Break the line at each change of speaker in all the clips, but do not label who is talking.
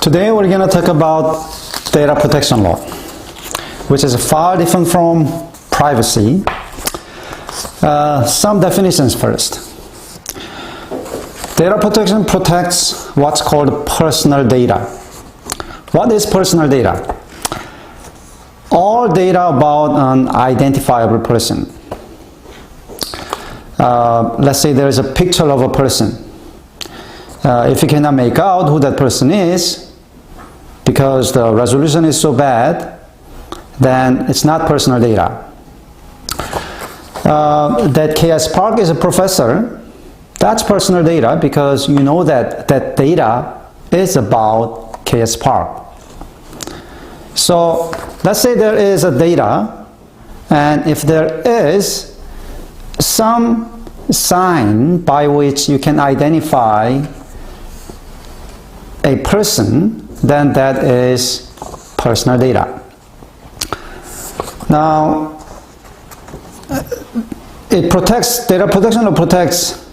Today we're going to talk about data protection law, which is far different from privacy. Some definitions first. Data protection protects what's called personal data. What is personal data? All data about an identifiable person. Let's say there is a picture of a person. If you cannot make out who that person is, because the resolution is so bad, then it's not personal data. That K.S. Park is a professor, that's personal data because you know that that data is about K.S. Park. So let's say there is a data, and if there is some sign by which you can identify a person, then that is personal data. Now, data protection law protects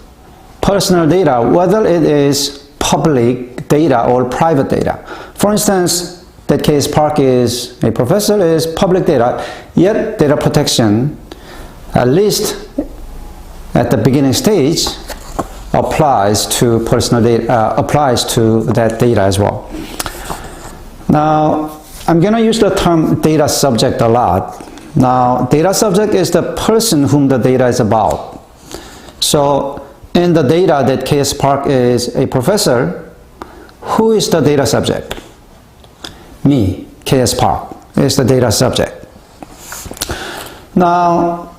personal data, whether it is public data or private data. For instance, that K.S. Park is a professor is public data, yet data protection, at least at the beginning stage, applies to personal data, applies to that data as well. Now, I'm going to use the term data subject a lot. Now, data subject is the person whom the data is about. So, in the data that K.S. Park is a professor, who is the data subject? Me, K.S. Park, is the data subject. Now,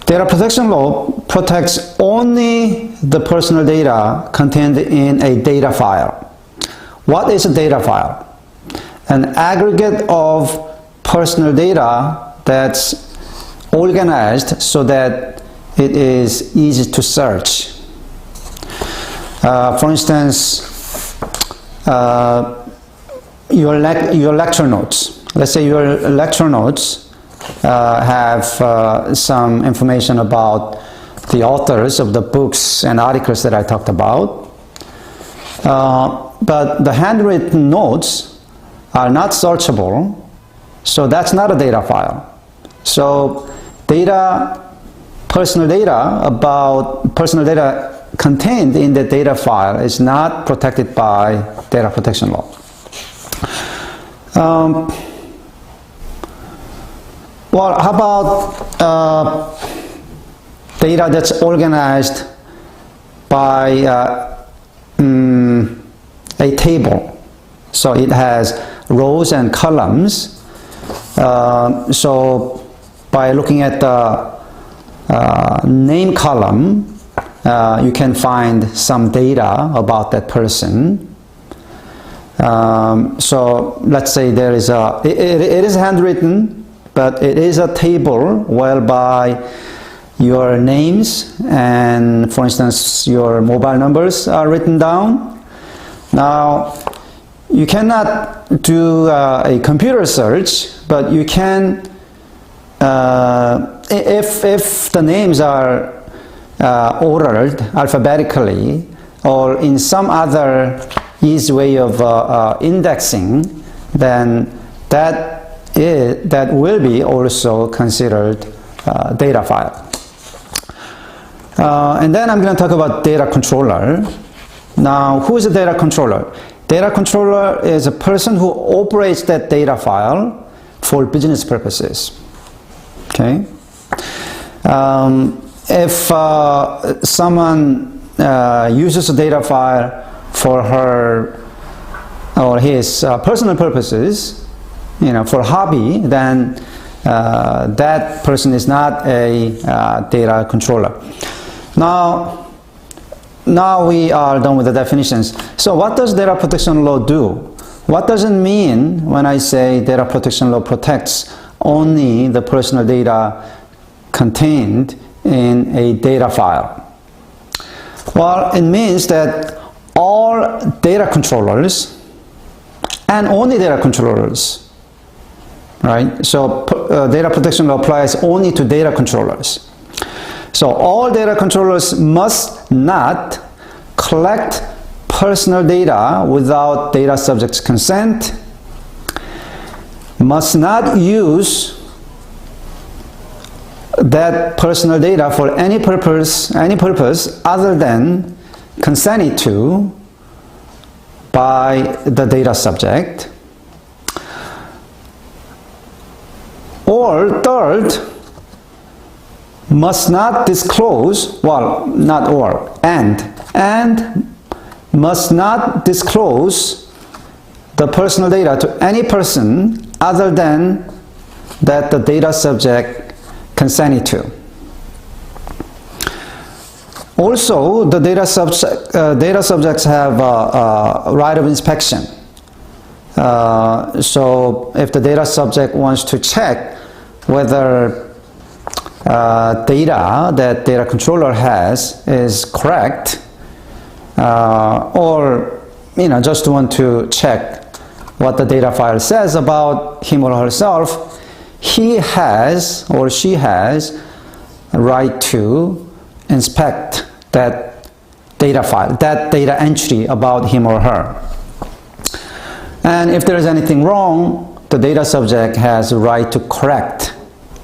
data protection law protects only the personal data contained in a data file. What is a data file? An aggregate of personal data that's organized so that it is easy to search. For instance, your lecture notes. Let's say your lecture notes have some information about the authors of the books and articles that I talked about. But the handwritten notes are not searchable, so that's not a data file. So personal data contained in the data file is not protected by data protection law. Well, how about data that's organized by a table? So it has rows and columns. So by looking at the name column, you can find some data about that person. So let's say there is it is handwritten, but it is a table whereby your names and, for instance, your mobile numbers are written down. Now, you cannot do a computer search, but you can, if the names are ordered alphabetically or in some other easy way of indexing, then that will be also considered data file. And then I'm going to talk about data controller. Now, who is a data controller? Data controller is a person who operates that data file for business purposes. Okay? If someone uses a data file for her or his personal purposes, for hobby, then that person is not a data controller. Now we are done with the definitions. So what does data protection law do? What does it mean when I say data protection law protects only the personal data contained in a data file? Well, it means that all data controllers and only data controllers, right? So data protection law applies only to data controllers. So all data controllers must not collect personal data without data subject's consent, must not use that personal data for any purpose other than consented to by the data subject. Or third, must not disclose, well, not or, and must not disclose the personal data to any person other than that the data subject consented to. Also, the data subjects have a right of inspection. So if the data subject wants to check whether data that data controller has is correct, or just want to check what the data file says about him or herself, he has or she has a right to inspect that data file, that data entry about him or her. And if there is anything wrong, the data subject has a right to correct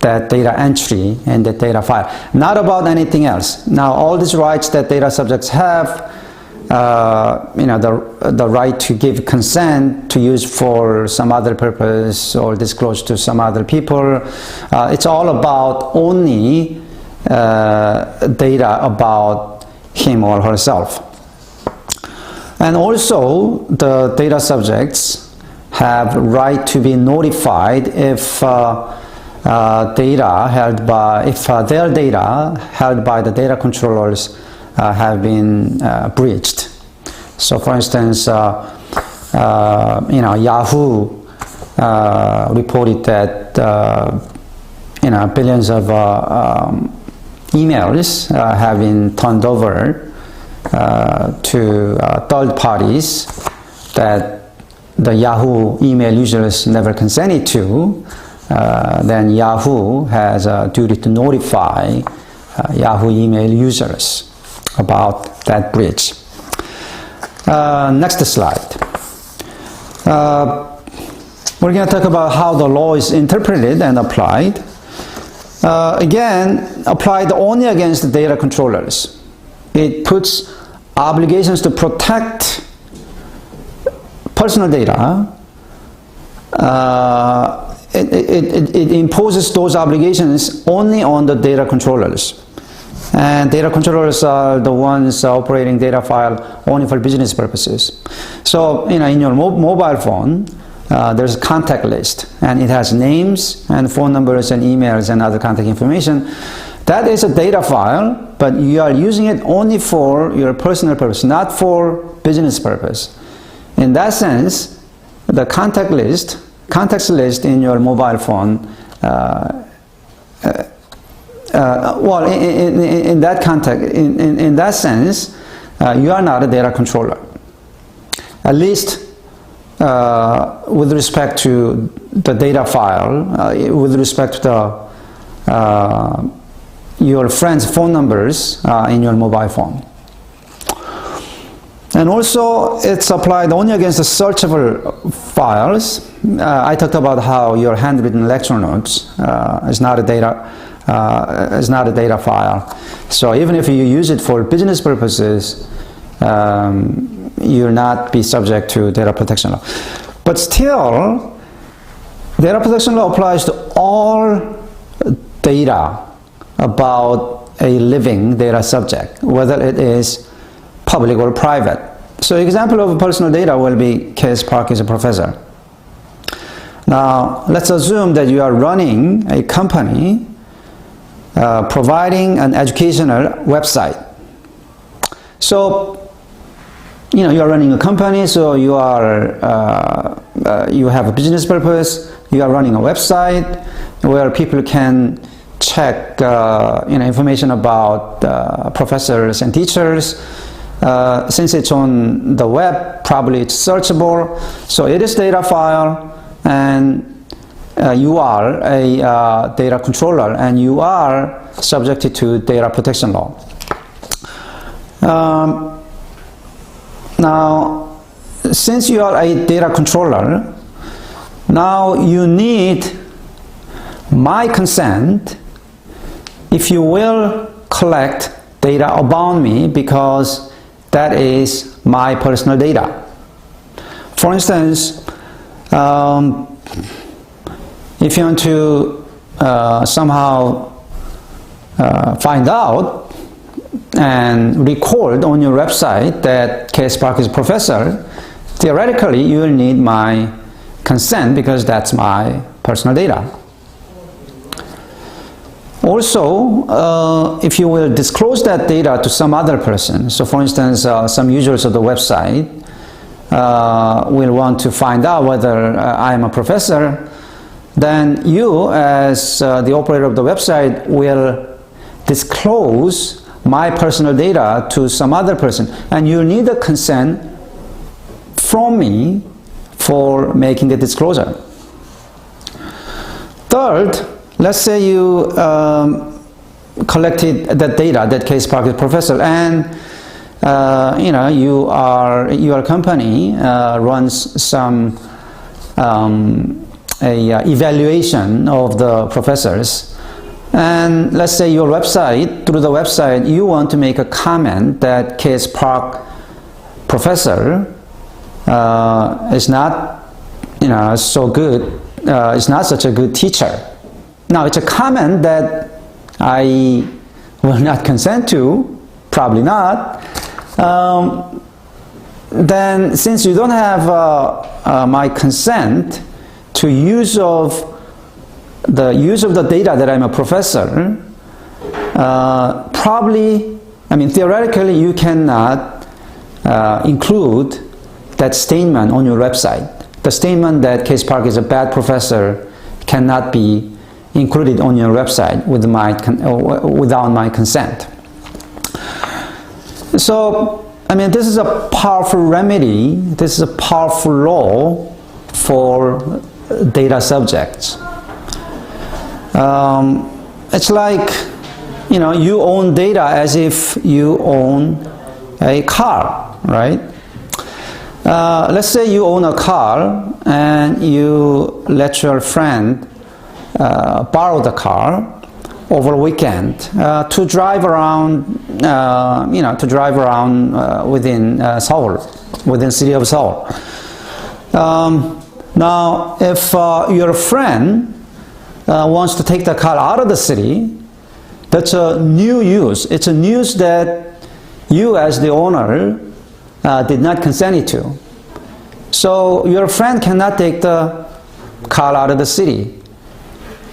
that data entry in the data file, not about anything else. Now, all these rights that data subjects have, the right to give consent to use for some other purpose or disclose to some other people, it's all about only data about him or herself. And also, the data subjects have right to be notified if their data held by the data controllers have been breached. So, for instance, Yahoo reported that billions of emails have been turned over to third parties that the Yahoo email users never consented to. Then Yahoo has a duty to notify Yahoo email users about that breach. Next slide. We're going to talk about how the law is interpreted and applied. Again, applied only against the data controllers. It puts obligations to protect personal data. It imposes those obligations only on the data controllers. And data controllers are the ones operating data file only for business purposes. So, in your mobile phone, there's a contact list, and it has names and phone numbers and emails and other contact information. That is a data file, but you are using it only for your personal purpose, not for business purpose. In that sense, the contact list in your mobile phone, in that sense, you are not a data controller. At least with respect to the data file, with respect to your friends' phone numbers in your mobile phone. And also, it's applied only against the searchable files. I talked about how your handwritten lecture notes is not a data file. So even if you use it for business purposes, you'll not be subject to data protection law. But still, data protection law applies to all data about a living data subject, whether it is public or private. So example of personal data will be Case Park is a professor. Now, let's assume that you are running a company providing an educational website. So, you are running a company, so you have a business purpose. You are running a website where people can check information about professors and teachers. Since it's on the web, probably it's searchable. So it is data file, and you are a data controller, and you are subjected to data protection law. Now, since you are a data controller, now you need my consent if you will collect data about me, because that is my personal data. For instance, if you want to somehow find out and record on your website that K. Spark is a professor, theoretically you will need my consent because that's my personal data. Also, if you will disclose that data to some other person, so for instance, some users of the website will want to find out whether I am a professor, then you, as the operator of the website, will disclose my personal data to some other person, and you need a consent from me for making the disclosure. Third, let's say you collected that data that K. Spark is professor, and your company runs some evaluation of the professors, and let's say your website, through the website, you want to make a comment that K. Spark professor is not so good, is not such a good teacher. Now, it's a comment that I will not consent to, probably not. Then, since you don't have my consent to use of the data that I'm a professor, theoretically, you cannot include that statement on your website. The statement that K. Spark is a bad professor cannot be included on your website without my consent. So, this is a powerful remedy, this is a powerful law for data subjects. It's like, you own data as if you own a car, right? Let's say you own a car and you let your friend borrow the car over a weekend to drive around, within Seoul, within city of Seoul. Now, if your friend wants to take the car out of the city, that's a new use. It's a use that you, as the owner, did not consent to. So your friend cannot take the car out of the city.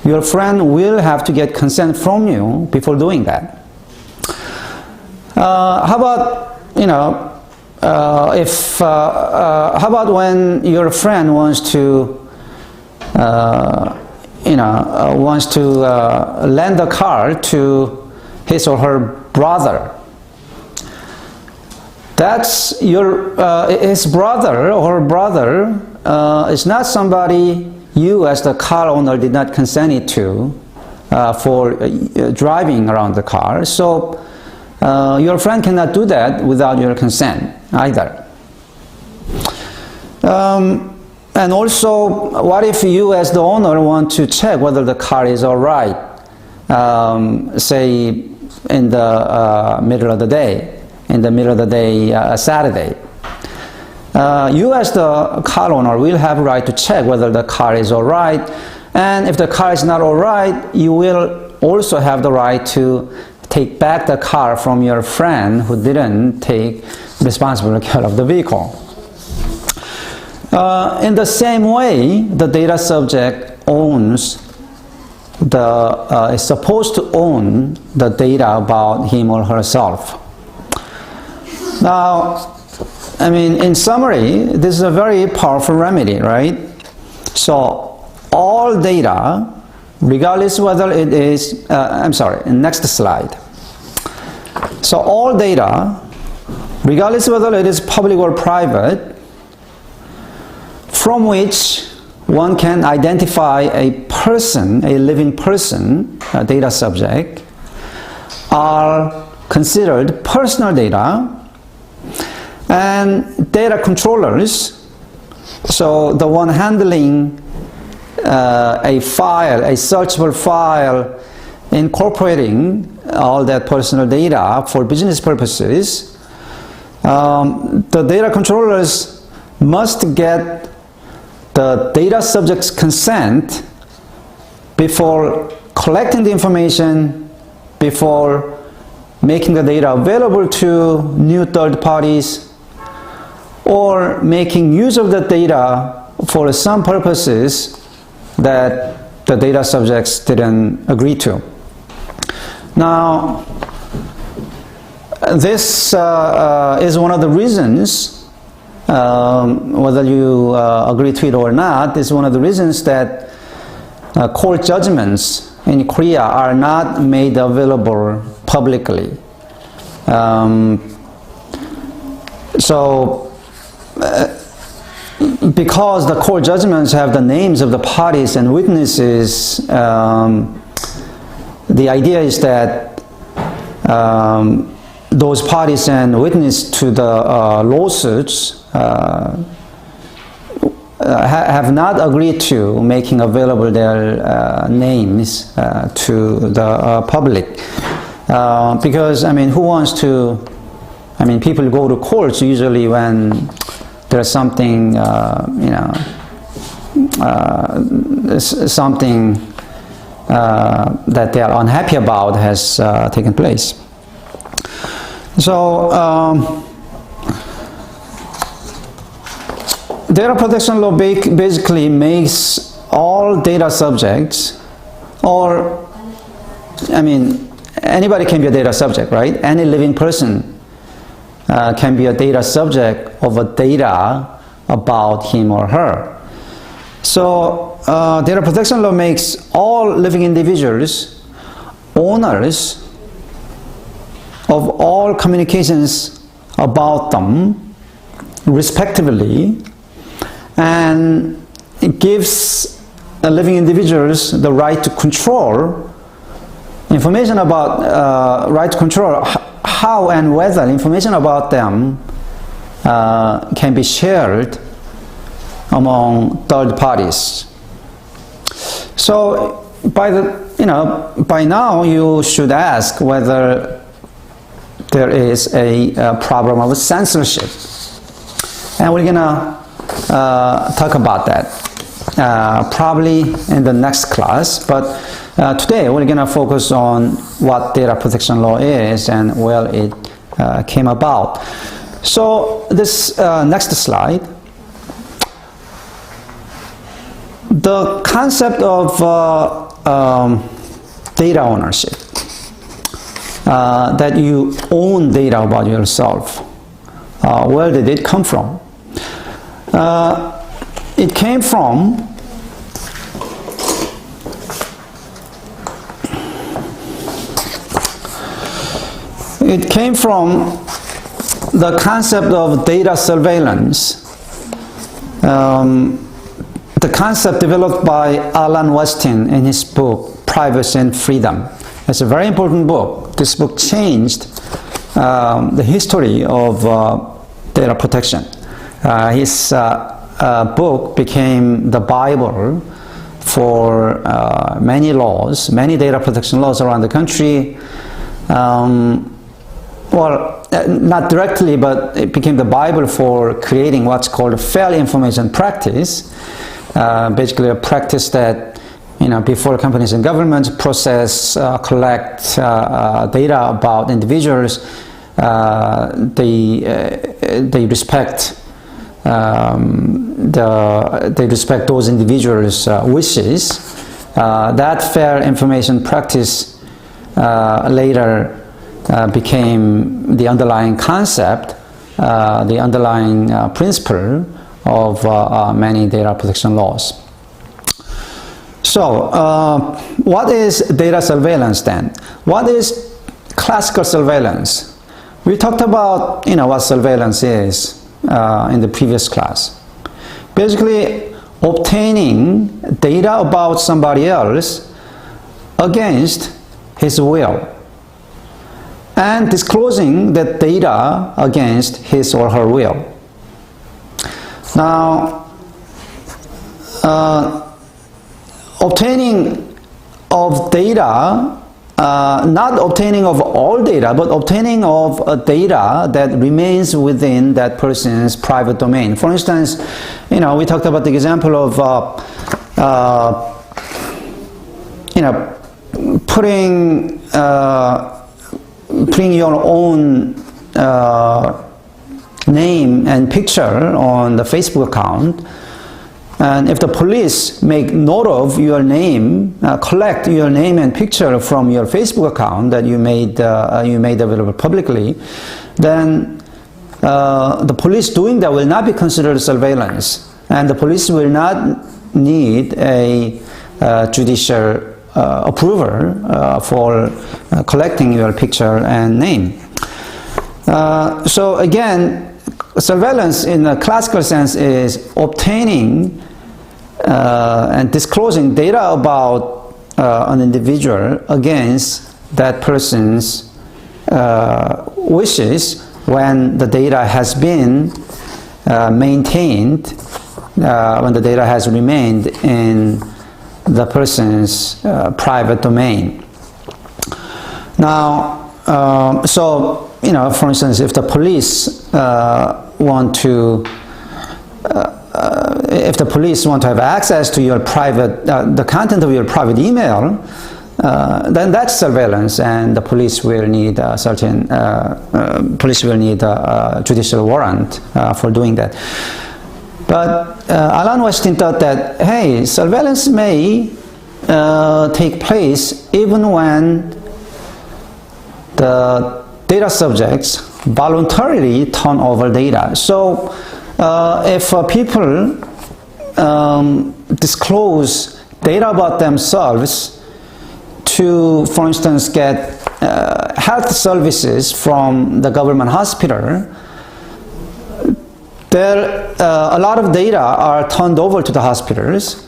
Your friend will have to get consent from you before doing that. How about how about when your friend wants to lend a car to his or her brother? That's his brother or her brother is not somebody you as the car owner did not consent to for driving around the car. So your friend cannot do that without your consent either. And also, what if you as the owner want to check whether the car is alright, say in the middle of the day, Saturday. You as the car owner will have a right to check whether the car is alright, and if the car is not alright, you will also have the right to take back the car from your friend who didn't take responsible care of the vehicle. In the same way, the data subject is supposed to own the data about him or herself. Now, in summary, this is a very powerful remedy, right? So, all data, regardless whether it is, next slide. So, all data, regardless whether it is public or private, from which one can identify a person, a living person, a data subject, are considered personal data. And data controllers, so the one handling a file, a searchable file, incorporating all that personal data for business purposes, the data controllers must get the data subject's consent before collecting the information, before making the data available to new third parties, or making use of the data for some purposes that the data subjects didn't agree to. Now, this is one of the reasons, whether you agree to it or not, is one of the reasons that court judgments in Korea are not made available publicly. Because the court judgments have the names of the parties and witnesses, the idea is that those parties and witnesses to the lawsuits have not agreed to making available their names to the public. Because, I mean, who wants to, I mean, people go to courts usually when there's something, something that they are unhappy about has taken place. So, data protection law basically makes all data subjects, or, I mean, anybody can be a data subject, right? Any living person can be a data subject of a data about him or her. So data protection law makes all living individuals owners of all communications about them respectively, and it gives living individuals the right to control information about, right to control how and whether information about them can be shared among third parties. So by now you should ask whether there is a problem of censorship, and we're gonna talk about that probably in the next class, but today we're going to focus on what data protection law is and where it came about. So this next slide, the concept of data ownership, that you own data about yourself, where did it come from? It came from the concept of data surveillance, the concept developed by Alan Westin in his book Privacy and Freedom. It's a very important book. This book changed the history of data protection. His book became the Bible for many laws, many data protection laws around the country. Well, not directly, but it became the Bible for creating what's called a fair information practice. Basically a practice that, before companies and governments process, collect data about individuals, they respect they respect those individuals' wishes. That fair information practice later became the underlying concept, the underlying principle of many data protection laws. So, what is data surveillance then? What is classical surveillance? We talked about what surveillance is in the previous class. Basically, obtaining data about somebody else against his will. and disclosing that data against his or her will. Now, obtaining of data, not obtaining of all data, but obtaining of data that remains within that person's private domain. For instance, we talked about the example of, putting your own name and picture on the Facebook account. And if the police make note of your name, collect your name and picture from your Facebook account that you made available publicly, then the police doing that will not be considered surveillance, and the police will not need a judicial approval for collecting your picture and name. So again, surveillance in a classical sense is obtaining and disclosing data about an individual against that person's wishes when the data has been maintained, when the data has remained in the person's private domain. Now, for instance, if the police want to have access to your private, the content of your private email, then that's surveillance, and the police will need a judicial warrant for doing that. But Alan Washington thought that, hey, surveillance may take place even when the data subjects voluntarily turn over data. So if people disclose data about themselves to, for instance, get health services from the government hospital, there a lot of data are turned over to the hospitals.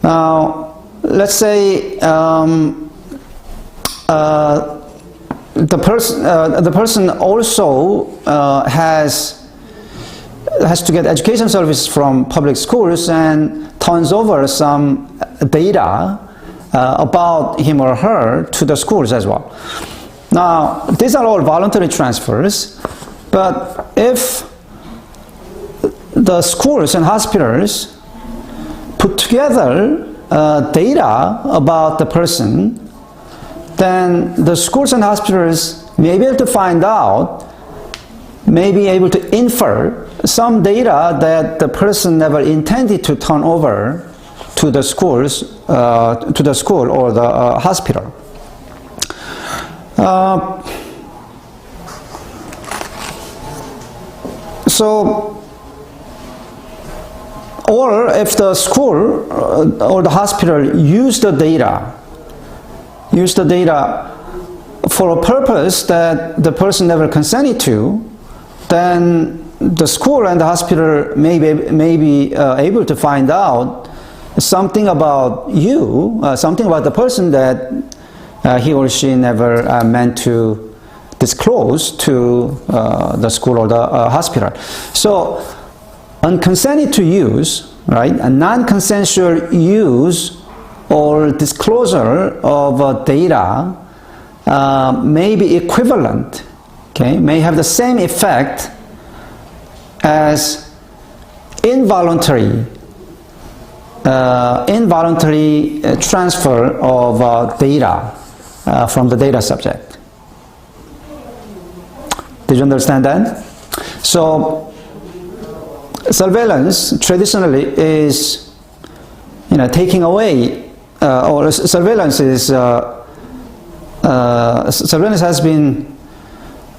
Now, let's say the person also has to get education services from public schools and turns over some data about him or her to the schools as well. Now, these are all voluntary transfers, but if the schools and hospitals put together data about the person, then the schools and hospitals may be able to find out, may be able to infer some data that the person never intended to turn over to the schools, to the school or the hospital. Or if the school or the hospital use the data for a purpose that the person never consented to, then the school and the hospital may be able to find out something about you, something about the person that he or she never meant to disclose to the school or the hospital. So, unconsented to use, right? A non-consensual use or disclosure of data may be equivalent, okay, may have the same effect as involuntary transfer of data from the data subject. Did you understand that? So, surveillance traditionally is, taking away, or surveillance is, surveillance has been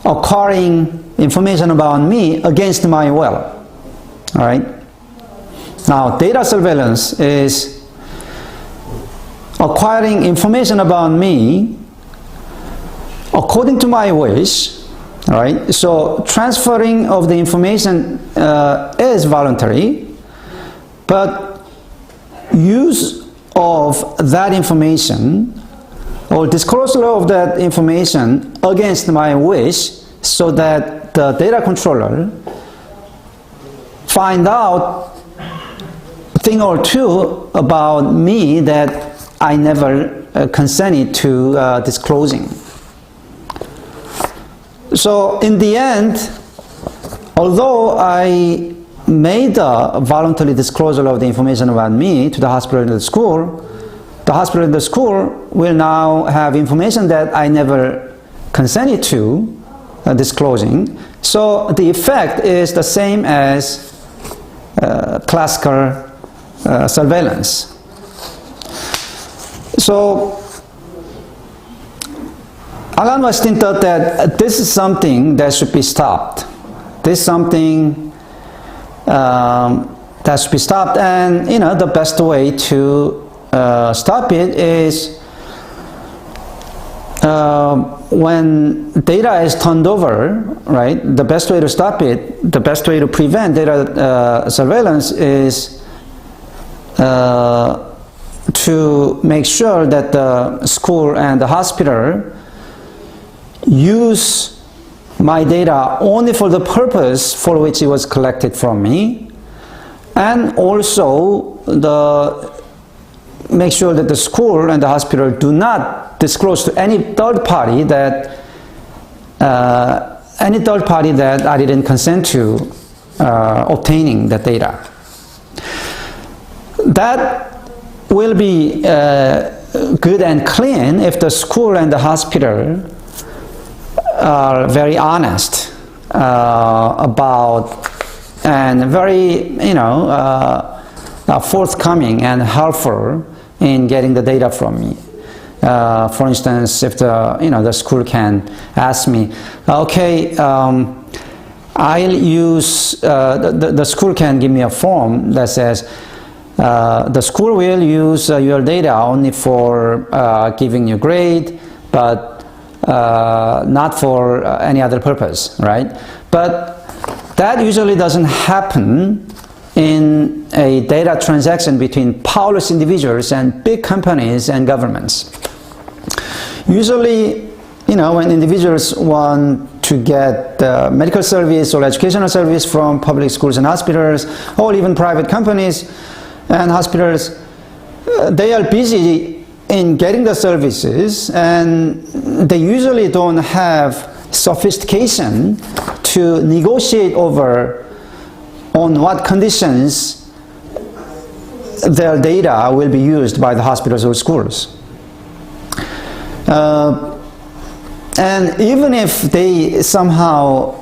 acquiring information about me against my will. All right. Now, data surveillance is acquiring information about me according to my wish. All right. So, transferring of the information is voluntary, but use of that information or disclosure of that information against my wish, so that the data controller find out a thing or two about me that I never consented to disclosing. So in the end, although I made a voluntary disclosure of the information about me to the hospital and the school will now have information that I never consented to disclosing. So the effect is the same as classical surveillance. So Alan Westin thought that this is something that should be stopped. This is something that should be stopped, and the best way to stop it is when data is turned over, right? The best way to stop it, the best way to prevent data surveillance is to make sure that the school and the hospital use my data only for the purpose for which it was collected from me, and also make sure that the school and the hospital do not disclose to any third party that I didn't consent to obtaining the data. That will be good and clean if the school and the hospital are very honest about and very forthcoming and helpful in getting the data from me. For instance, if the school can ask me, okay, I'll use the school can give me a form that says the school will use your data only for giving you grade, but not for any other purpose, right? But that usually doesn't happen in a data transaction between powerless individuals and big companies and governments. Usually, when individuals want to get medical service or educational service from public schools and hospitals, or even private companies and hospitals, they are busy in getting the services, and they usually don't have sophistication to negotiate over on what conditions their data will be used by the hospitals or schools. And even if they somehow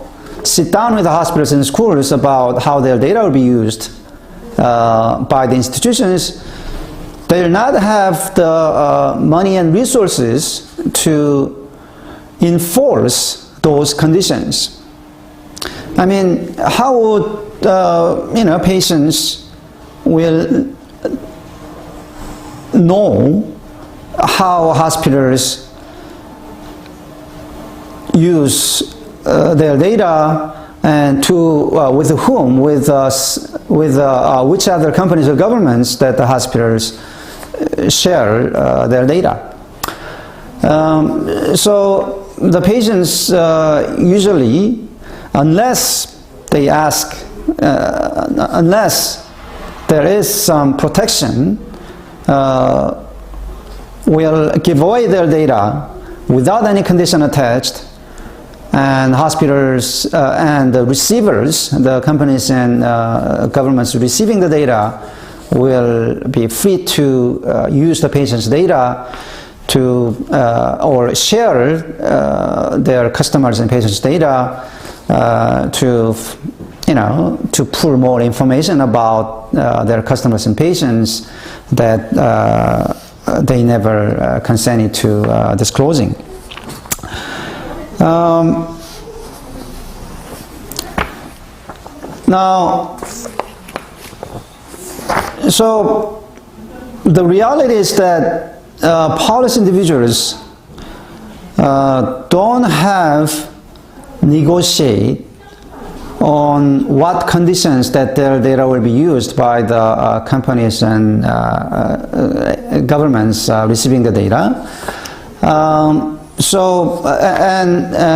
sit down with the hospitals and schools about how their data will be used by the institutions, they will not have the money and resources to enforce those conditions. I mean, how would patients will know how hospitals use their data, and with whom, with which other companies or governments that the hospitals share their data. So the patients usually, unless they ask, unless there is some protection, will give away their data without any condition attached, and hospitals and the receivers, the companies and governments receiving the data, will be free to use the patient's data to or share their customers and patients' data to pull more information about their customers and patients that they never consented to disclosing. Now, so the reality is that powerless individuals don't have negotiate on what conditions that their data will be used by the companies and governments receiving the data. And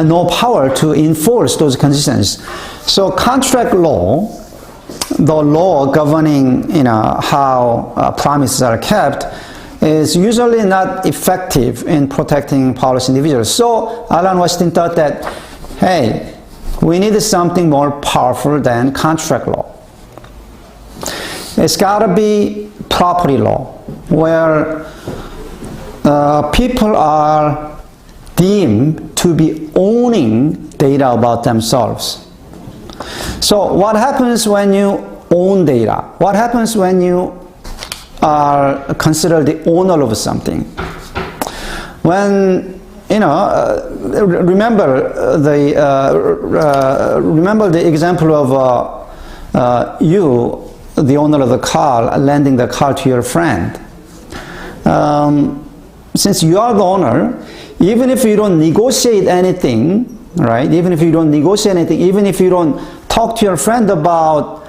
no power to enforce those conditions. So contract law, the law governing how promises are kept, is usually not effective in protecting powerless individuals. So Alan Washington thought that, hey, we need something more powerful than contract law. It's got to be property law, where people are deemed to be owning data about themselves. So what happens when you own data? What happens when you are considered the owner of something? When remember the example of you, the owner of the car, lending the car to your friend. Since you are the owner, even if you don't negotiate anything, right? Even if you don't negotiate anything, even if you don't talk to your friend about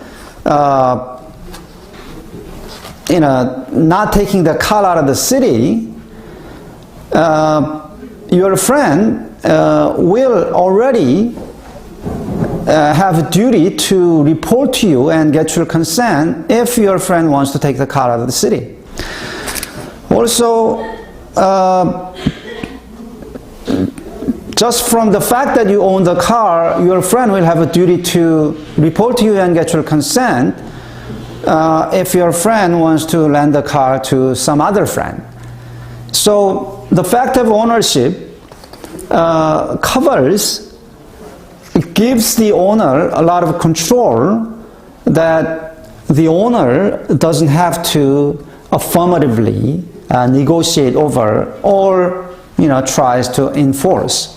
not taking the car out of the city, your friend will already have a duty to report to you and get your consent if your friend wants to take the car out of the city. Also, just from the fact that you own the car, your friend will have a duty to report to you and get your consent if your friend wants to lend the car to some other friend. So the fact of ownership it gives the owner a lot of control that the owner doesn't have to affirmatively negotiate over or tries to enforce.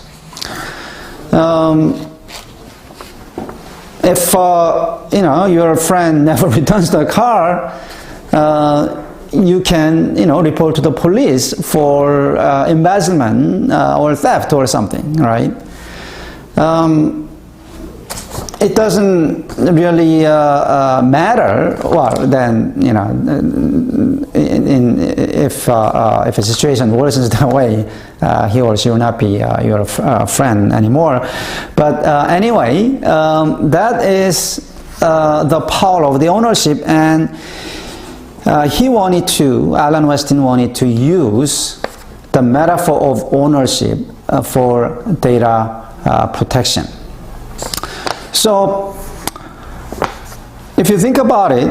If your friend never returns the car, you can report to the police for embezzlement or theft or something, right? It doesn't really matter. Well, then if a situation worsens that way, he or she will not be your friend anymore. But anyway, that is the power of the ownership, and Alan Weston wanted to use the metaphor of ownership for data protection. So, if you think about it,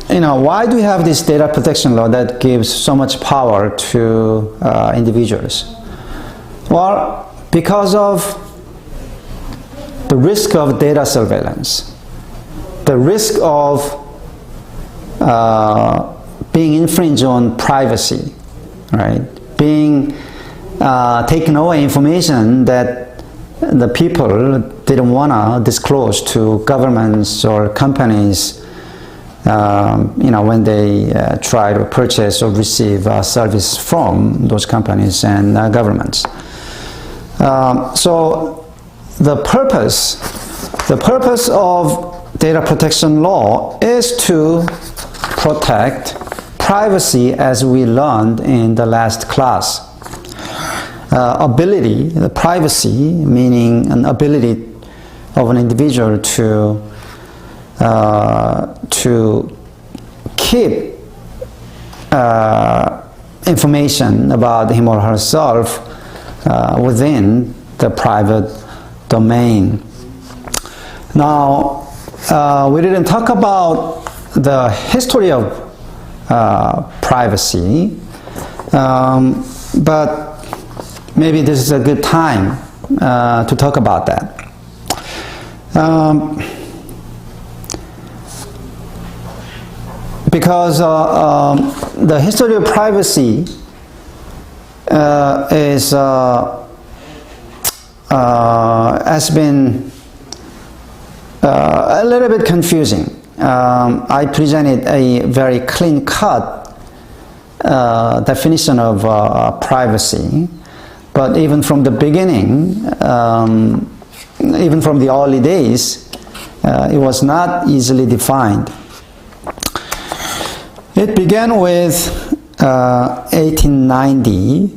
why do we have this data protection law that gives so much power to individuals? Well, because of the risk of data surveillance, the risk of being infringed on privacy, right? Being taken away information that the people didn't want to disclose to governments or companies, when they try to purchase or receive service from those companies and governments. So the purpose of data protection law is to protect privacy, as we learned in the last class. The privacy, meaning an ability of an individual to keep information about him or herself within the private domain. Now, we didn't talk about the history of privacy, but maybe this is a good time to talk about that. Because the history of privacy has been a little bit confusing. I presented a very clean-cut definition of privacy, but even from the beginning, even from the early days, it was not easily defined. It began with 1890,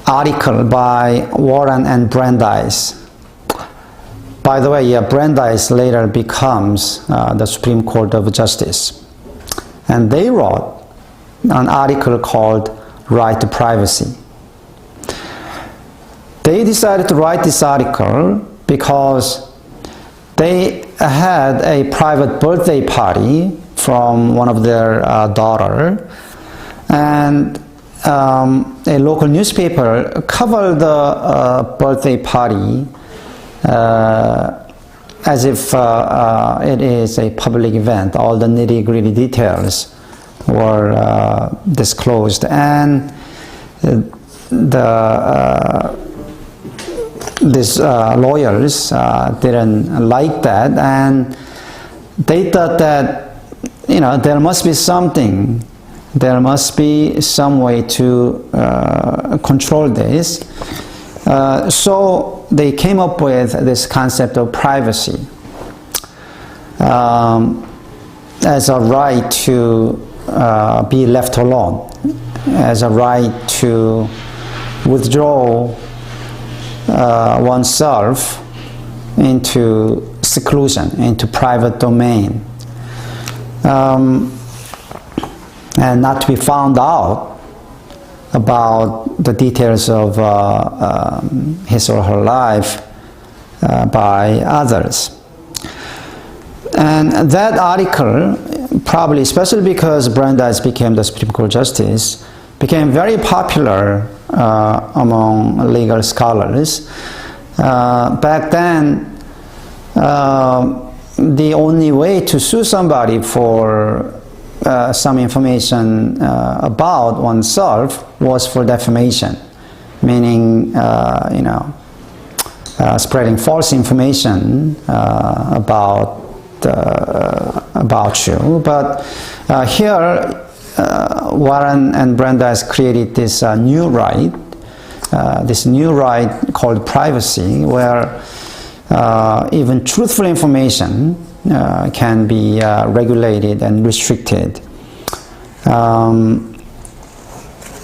article by Warren and Brandeis. By the way, Brandeis later becomes the Supreme Court of Justice. And they wrote an article called Right to Privacy. They decided to write this article because they had a private birthday party from one of their daughter, and a local newspaper covered the birthday party as if it is a public event. All the nitty-gritty details were disclosed, and these lawyers didn't like that, and they thought that there must be something, there must be some way to control this. So they came up with this concept of privacy as a right to be left alone, as a right to withdraw oneself into seclusion, into private domain, and not to be found out about the details of his or her life by others. And that article, probably especially because Brandeis became the Supreme Court Justice, became very popular among legal scholars. Back then, the only way to sue somebody for some information about oneself was for defamation, meaning spreading false information about you. But here, Warren and Brandeis created this new right called privacy, where even truthful information can be regulated and restricted.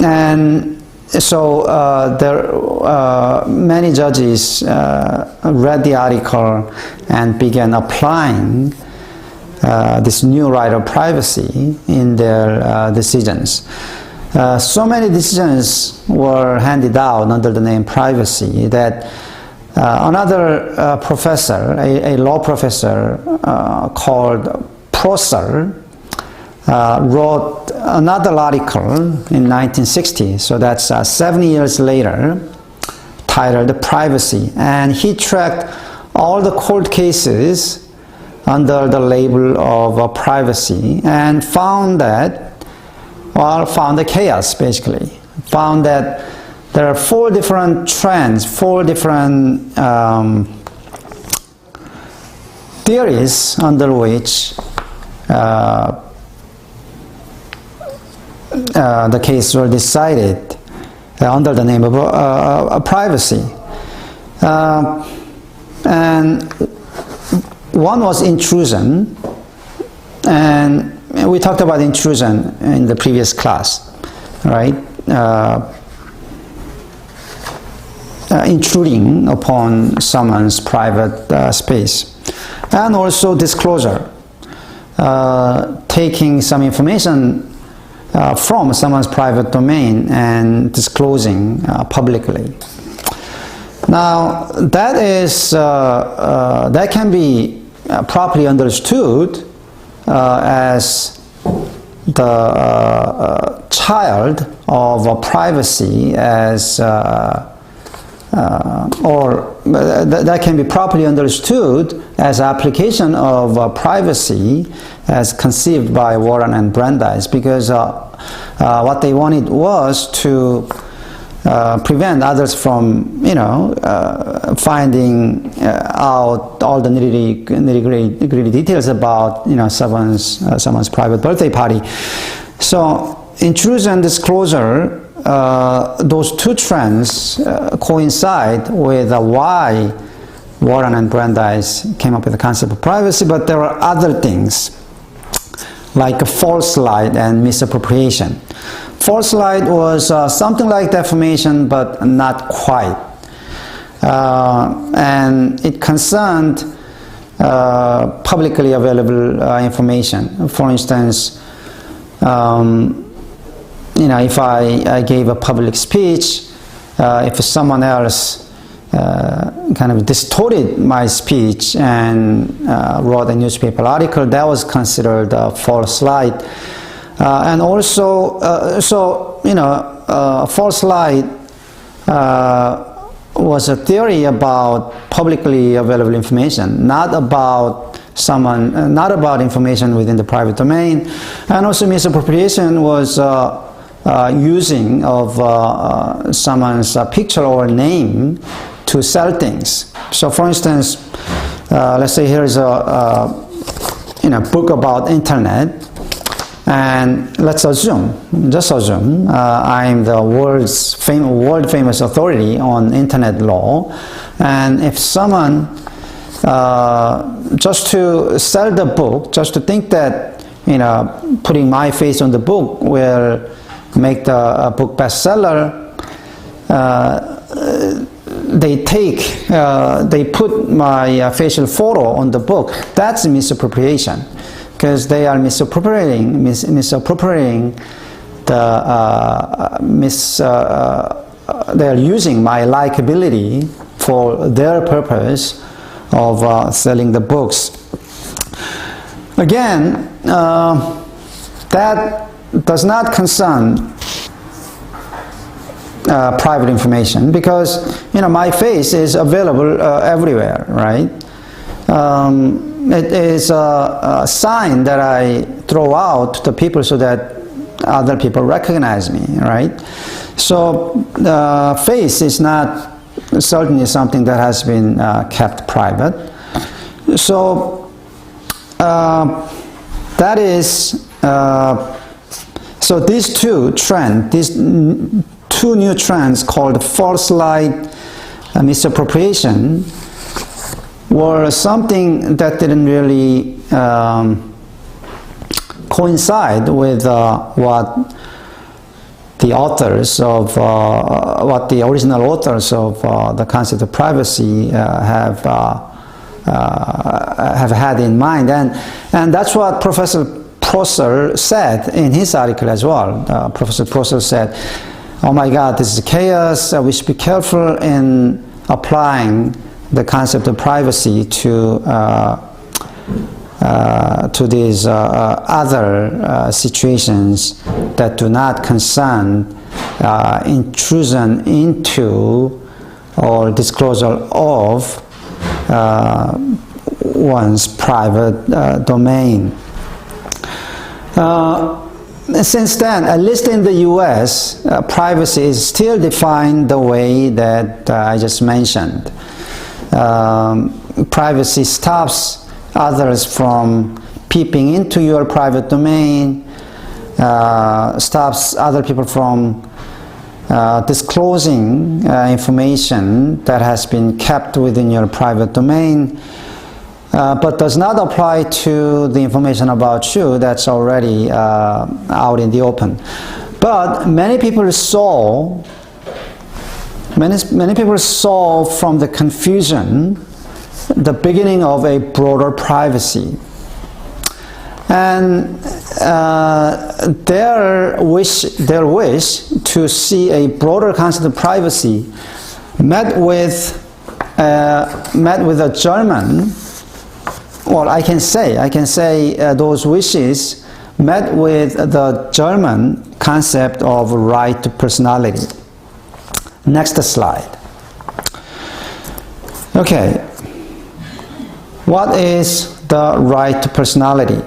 And so many judges read the article and began applying this new right of privacy in their decisions. So many decisions were handed out under the name privacy that another professor, a law professor called Prosser, wrote another article in 1960, so that's 70 years later, titled Privacy, and he tracked all the court cases under the label of privacy and found the chaos, basically. Found that there are four different trends, four different theories under which the case were decided under the name of privacy. And one was intrusion, and we talked about intrusion in the previous class, right? Intruding upon someone's private space, and also disclosure, taking some information from someone's private domain and disclosing publicly. Now, that can be properly understood as the child of privacy, as or that can be properly understood as application of privacy as conceived by Warren and Brandeis, because what they wanted was to prevent others from, finding out all the nitty-gritty details about, someone's private birthday party. So intrusion and disclosure, those two trends coincide with why Warren and Brandeis came up with the concept of privacy, but there are other things like false light and misappropriation. false light was something like defamation, but not quite. And it concerned publicly available information. For instance, if I gave a public speech, if someone else kind of distorted my speech and wrote a newspaper article, that was considered a false light. And also, false light was a theory about publicly available information, not about information within the private domain. And also misappropriation was using of someone's picture or name to sell things. So for instance, let's say here is a book about internet, and let's assume, I'm the world famous authority on internet law, and if someone just to sell the book, just to think that putting my face on the book will make the book bestseller, they put my facial photo on the book. That's misappropriation, because they are misappropriating they are using my likability for their purpose of selling the books. Again, that does not concern private information, because my face is available everywhere, right? It is a sign that I throw out to the people so that other people recognize me, right? So face is not certainly something that has been kept private. So that is so these two new trends called false light misappropriation were something that didn't really coincide with what the authors of what the original authors of the concept of privacy have had in mind, and that's what Professor Prosser said in his article as well. Professor Prosser said, "Oh my God, this is chaos. We should be careful in applying the concept of privacy to these other situations that do not concern intrusion into or disclosure of one's private domain." Since then, at least in the US, privacy is still defined the way that I just mentioned. Privacy stops others from peeping into your private domain, stops other people from disclosing information that has been kept within your private domain, but does not apply to the information about you that's already out in the open. But many people saw from the confusion the beginning of a broader privacy, and their wish to see a broader concept of privacy met with a German. Well, I can say those wishes met with the German concept of right to personality. Next slide. Okay, what is the right to personality?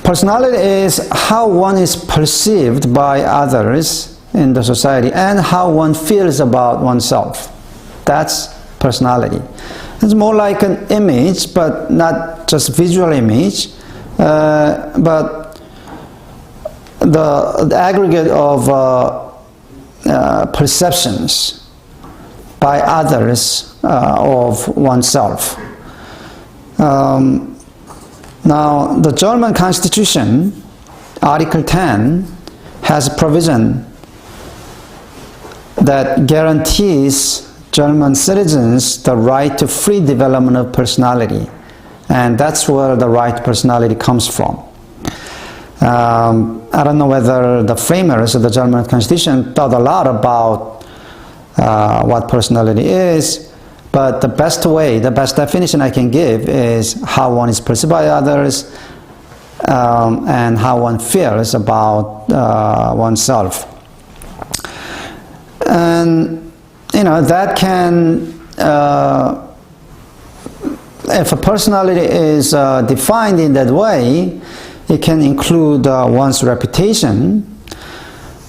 Personality is how one is perceived by others in the society and how one feels about oneself. That's personality. It's more like an image, but not just visual image, but the aggregate of perceptions by others of oneself. Now, the German Constitution Article 10 has a provision that guarantees German citizens the right to free development of personality. And that's where the right to personality comes from. I don't know whether the framers of the German Constitution thought a lot about what personality is, but the best way, the best definition I can give is how one is perceived by others and how one feels about oneself. And that can, if a personality is defined in that way, it can include one's reputation,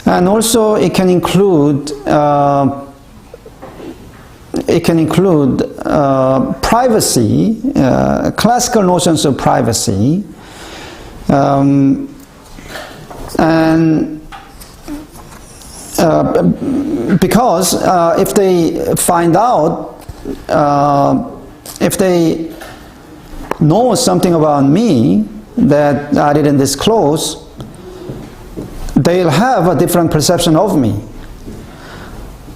and also it can include privacy, classical notions of privacy, and because if they find out, if they know something about me that I didn't disclose, they'll have a different perception of me.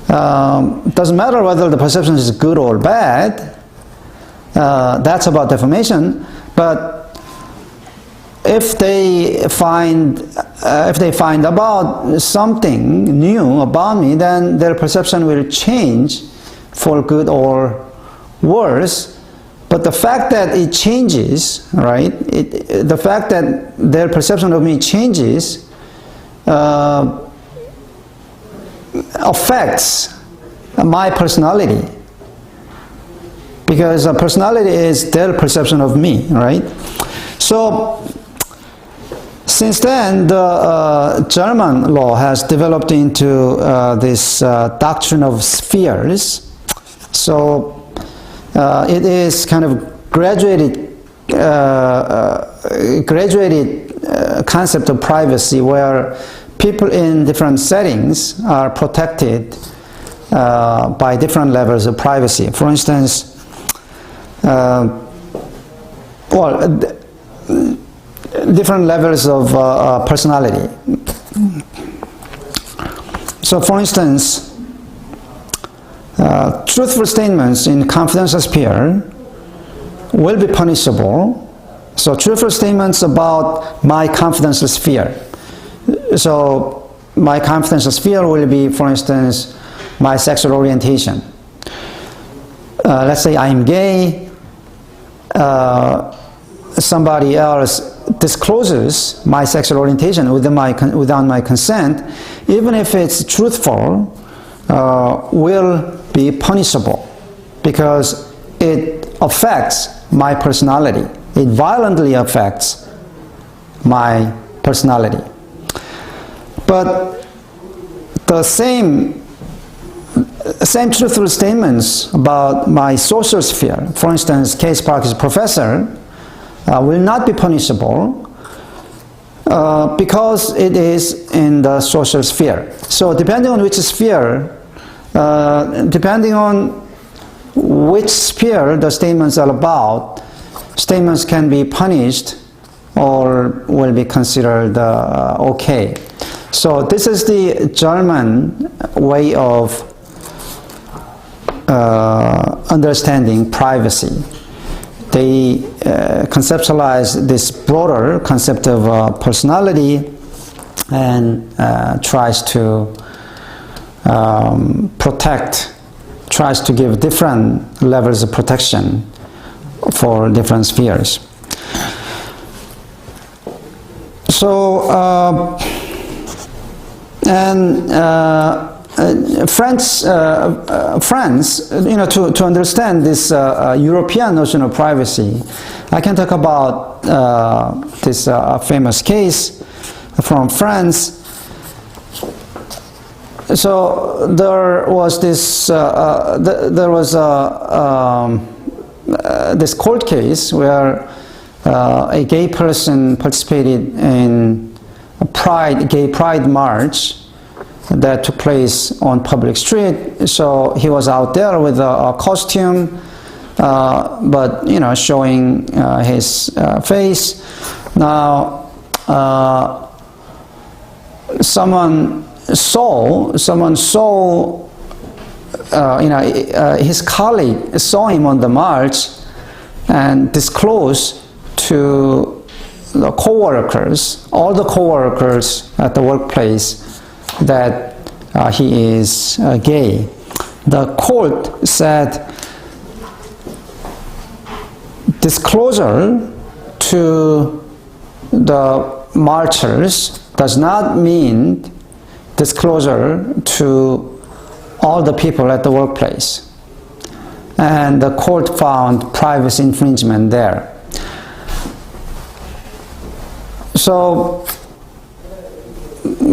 Doesn't matter whether the perception is good or bad, that's about defamation, but if they find about something new about me, then their perception will change for good or worse. But the fact that it changes, right? The fact that their perception of me changes affects my personality, because a personality is their perception of me, right? So since then, the German law has developed into this doctrine of spheres. So it is kind of graduated concept of privacy, where people in different settings are protected by different levels of privacy. For instance, different levels of personality. So, for instance, truthful statements in confidential sphere will be punishable. So truthful statements about my confidential sphere. So my confidential sphere will be, for instance, my sexual orientation. Let's say I'm gay, somebody else discloses my sexual orientation without my consent, even if it's truthful, will be punishable, because it affects my personality. It violently affects my personality. But the same truthful statements about my social sphere, for instance, Case Park is a professor, will not be punishable because it is in the social sphere. So depending on which sphere, depending on which sphere the statements are about, statements can be punished or will be considered okay. So this is the German way of understanding privacy. They conceptualize this broader concept of personality and tries to tries to give different levels of protection for different spheres. So, France, to understand this European notion of privacy, I can talk about this famous case from France. So there was this this court case where a gay person participated in a gay pride march that took place on public street. So he was out there with a costume, but showing his face. Now someone saw his colleague saw him on the march and disclosed to the co-workers, all the co-workers at the workplace, that he is gay. The court said disclosure to the marchers does not mean disclosure to all the people at the workplace. And the court found privacy infringement there. So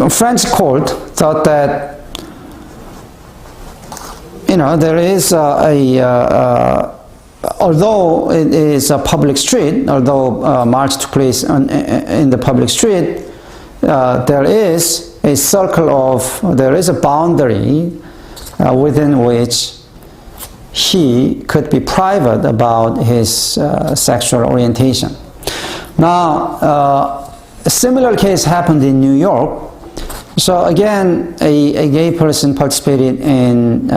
French court thought that, there is although it is a public street, although march took place in the public street, there is a there is a boundary within which he could be private about his sexual orientation. Now, a similar case happened in New York. So again, a gay person participated in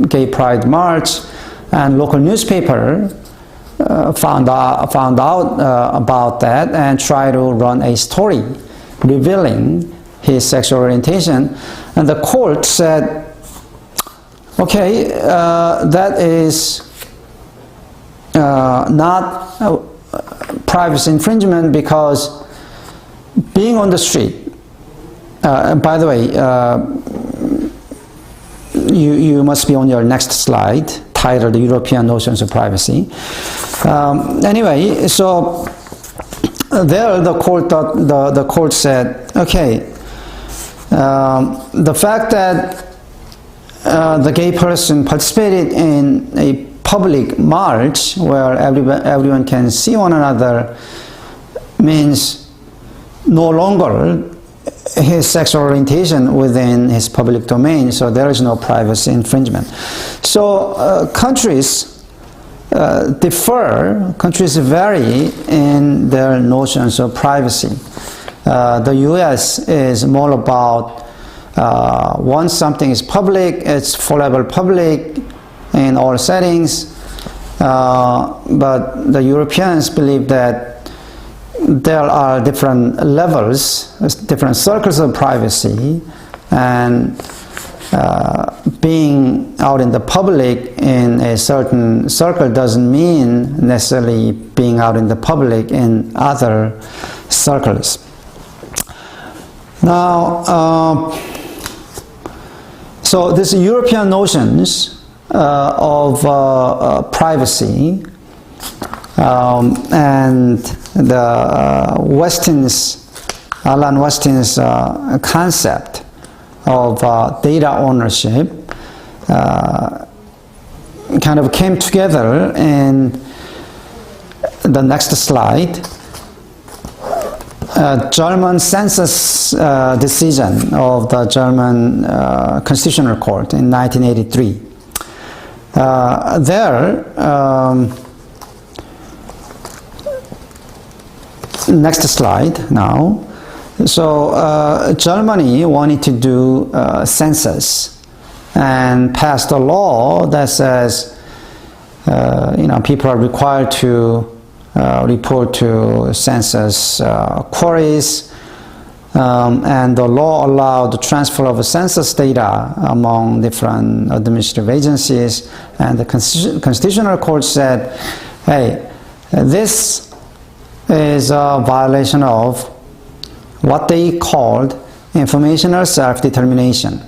gay pride march, and local newspaper found out about that and tried to run a story revealing his sexual orientation. And the court said, okay, that is not privacy infringement, because being on the street, by the way, you must be on your next slide, titled European Notions of Privacy. Anyway, so there the court said, okay, the fact that the gay person participated in a public march where everyone can see one another means no longer his sexual orientation within his public domain, so there is no privacy infringement. So countries differ, countries vary in their notions of privacy. The US is more about once something is public, it's forever public in all settings, but the Europeans believe that there are different levels, different circles of privacy, and being out in the public in a certain circle doesn't mean necessarily being out in the public in other circles. Now, so these European notions of privacy and the Alan Weston's concept of data ownership kind of came together in the next slide. German census decision of the German Constitutional Court in 1983. Next slide now. So Germany wanted to do census and passed a law that says people are required to report to census queries, and the law allowed the transfer of census data among different administrative agencies, and the Constitutional Court said, hey, this is a violation of what they called informational self-determination.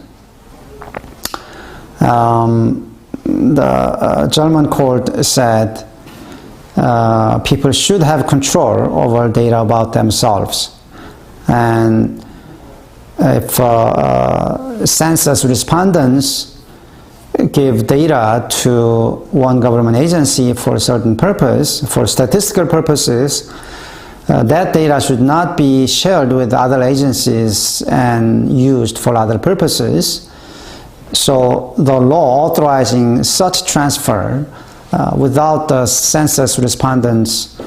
The German court said people should have control over data about themselves, and if census respondents give data to one government agency for a certain purpose, for statistical purposes, that data should not be shared with other agencies and used for other purposes. So the law authorizing such transfer without the census respondents'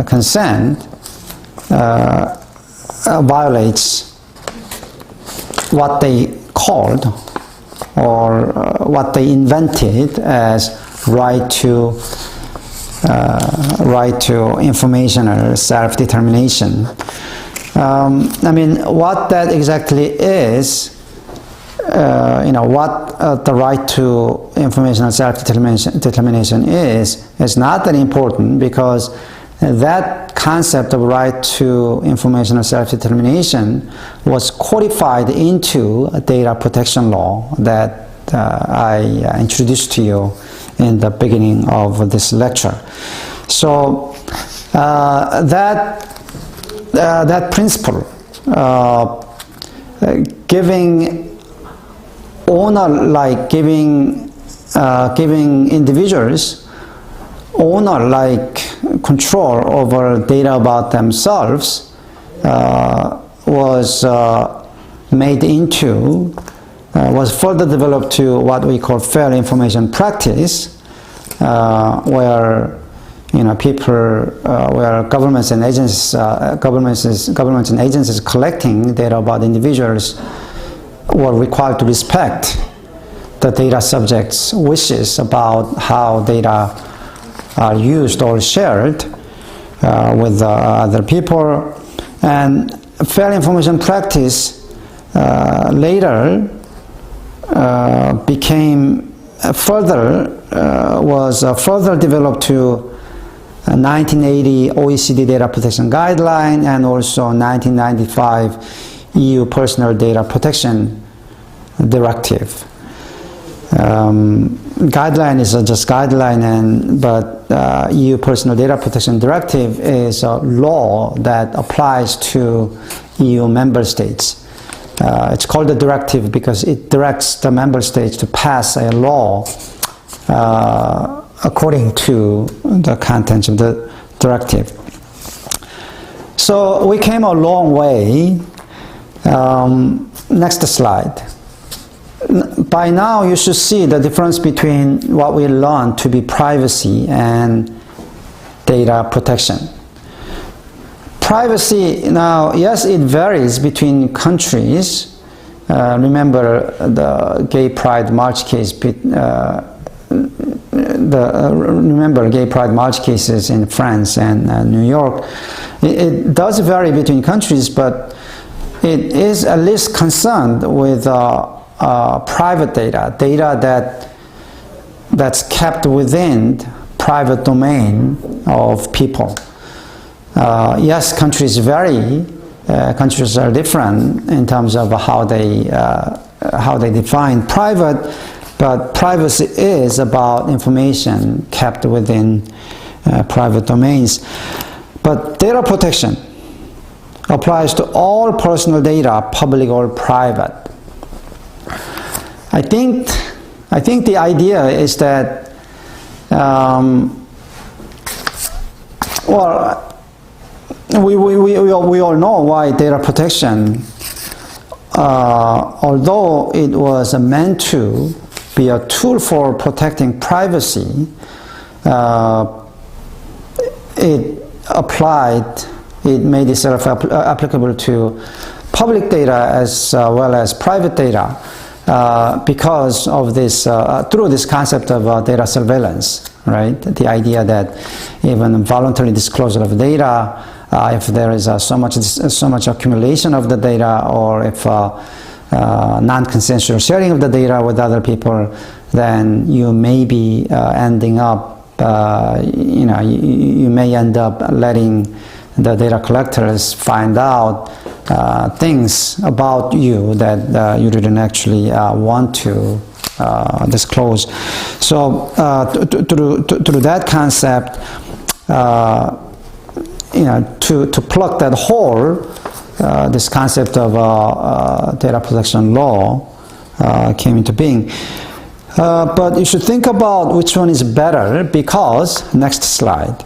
consent violates what they called or what they invented as right to informational self-determination. I mean, what that exactly is, what the right to informational self-determination is not that important, because that concept of right to informational self-determination was codified into a data protection law that I introduced to you in the beginning of this lecture. So that principle, giving individuals owner-like control over data about themselves, was further developed to what we call fair information practice, where where governments and agencies collecting data about individuals were required to respect the data subject's wishes about how data are used or shared with other people. And fair information practice later was further developed to 1980 OECD Data Protection Guideline and also 1995 EU Personal Data Protection Directive. Guideline is just guideline, but EU Personal Data Protection Directive is a law that applies to EU member states. It's called a directive because it directs the member states to pass a law according to the contents of the directive. So we came a long way. Next slide. By now you should see the difference between what we learned to be privacy and data protection. Privacy, now, yes, it varies between countries. Remember the Gay Pride March case, remember Gay Pride March cases in France and New York. It does vary between countries, but it is at least concerned with private data that's kept within private domain of people. Yes, countries vary. Countries are different in terms of how they define private, but privacy is about information kept within private domains. But data protection applies to all personal data, public or private. I think the idea is that, we all know why data protection, although it was meant to be a tool for protecting privacy, it made itself applicable to public data as well as private data, because of this, through this concept of data surveillance, right? The idea that even voluntary disclosure of data, if there is so much accumulation of the data, or if non-consensual sharing of the data with other people, then you may be ending up, you may end up letting the data collectors find out things about you that you didn't actually want to disclose. So through that concept, to plug that hole, this concept of data protection law came into being. But you should think about which one is better, because, next slide,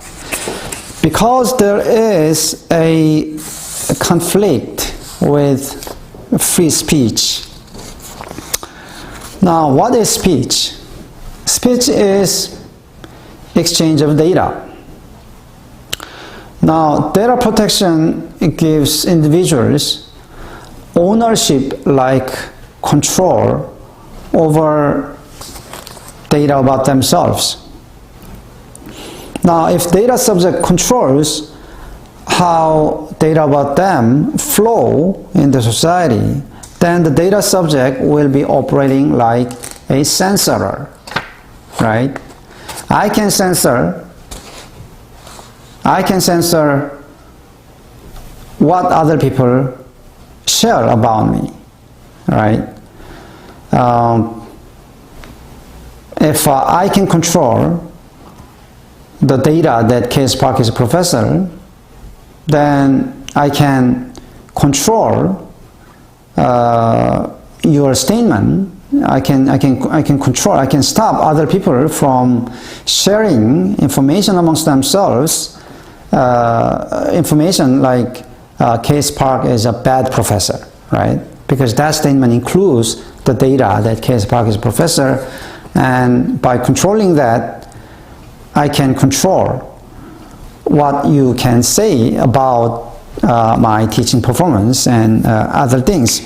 because there is a conflict with free speech. Now, what is speech? Speech is exchange of data. Now, data protection gives individuals ownership like control over data about themselves. Now, if data subject controls how data about them flow in the society, then the data subject will be operating like a censorer, right? I can censor what other people share about me, right? If I can control the data that K.S. is a professor, then I can control your statement. I can control. I can stop other people from sharing information amongst themselves. Information like K.S. is a bad professor, right? Because that statement includes the data that K.S. is a professor, and by controlling that, I can control what you can say about my teaching performance and other things.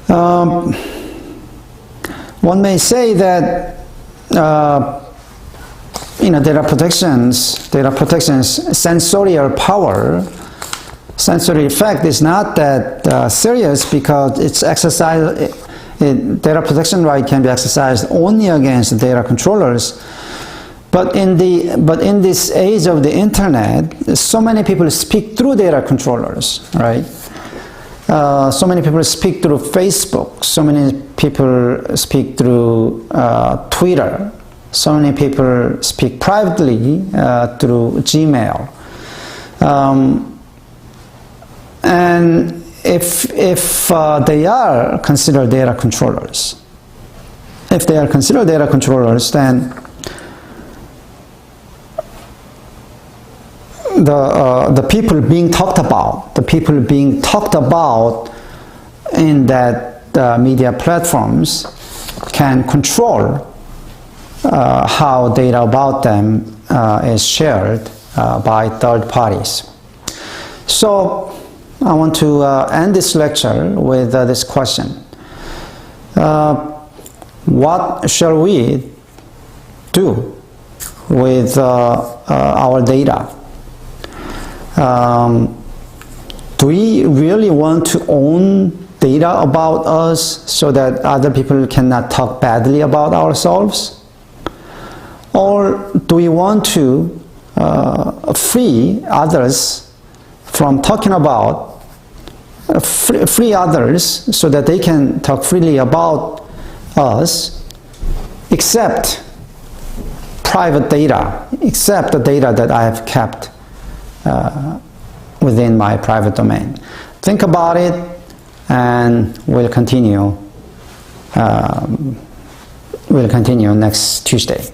One may say that data protection's sensorial power, sensory effect is not that serious, because it's exercised. Data protection right can be exercised only against data controllers. But in this age of the internet, so many people speak through data controllers, right? So many people speak through Facebook. So many people speak through Twitter. So many people speak privately through Gmail. And if they are considered data controllers, then the people being talked about in that media platforms can control how data about them is shared by third parties. So I want to end this lecture with this question. What shall we do with our data? Do we really want to own data about us so that other people cannot talk badly about ourselves? Or do we want to free others from talking about, free others so that they can talk freely about us, except private data, except the data that I have kept within my private domain? Think about it, and we'll continue next Tuesday.